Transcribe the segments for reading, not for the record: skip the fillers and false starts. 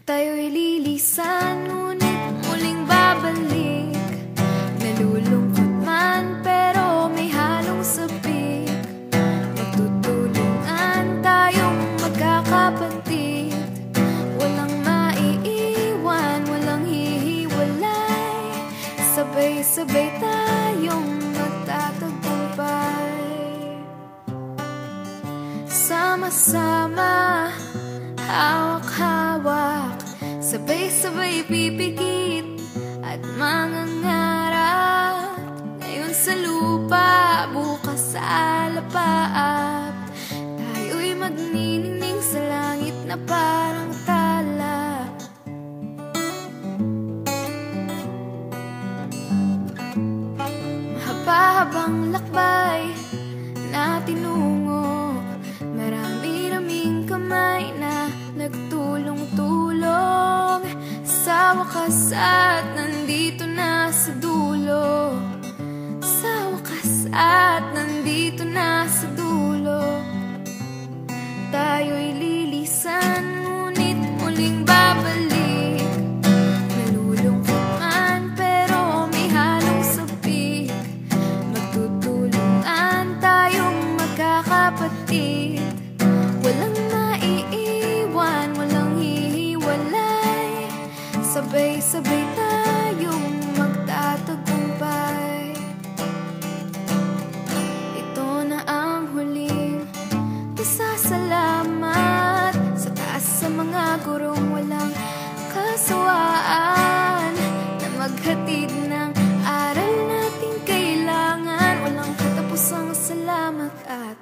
Tayo'y lilisan, ngunit muling babalik. Nalulungkot man, pero may halong sabik. Magtutulungan tayong magkakapatid. Walang maiiwan, walang hihiwalay. Sabay-sabay tayong magtatagumpay. Sama-sama, hawak-hawak, sabay-sabay pipikit at mangangarap. Ngayon sa lupa, bukas sa alapaap. Tayo'y magniningning sa langit na parang tala. Mahaba-habang lakbay na tinungo, marami-raming kamay na nagtulong-tulong. Sa wakas at nandito na sa dulo. Sa wakas at nandito na sa dulo. Tayo'y lilisan, ngunit muling babalik. Nalulungkot man, pero may halong sabik. Magtutulungan tayong magkakapatid. Walang maiiwan, walang hihiwalay. Sabay-sabay tayong magtatagumpay. Ito na ang huling pasasalamat. Sa taas sa mga gurong walang kasawaan, na maghatid ng aral nating kailangan. Walang katapusang salamat at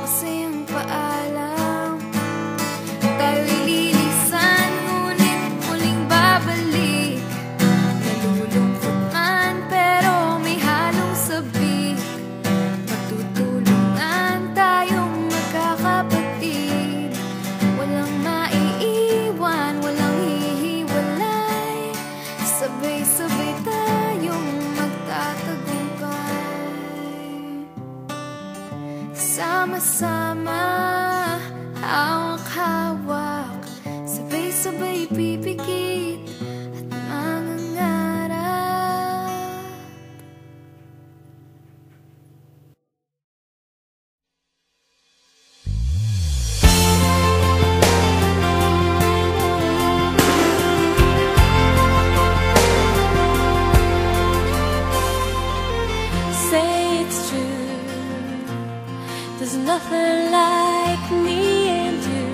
masayang paalam. Tayo'y lilisan, ngunit muling babalik. Nalulungkot man, pero may halong sabik. Magtutulungan tayong magkakapatid. Walang maiiwan, walang hihiwalay. Sabay-sabay tayong magtatagumpay. Sama-sama, hawak-hawak, sabay-sabay pipikit at mangangarap. Say it's true, there's nothing like me and you.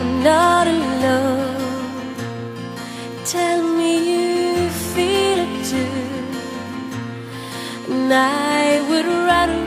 I'm not alone, tell me you feel it too. And I would run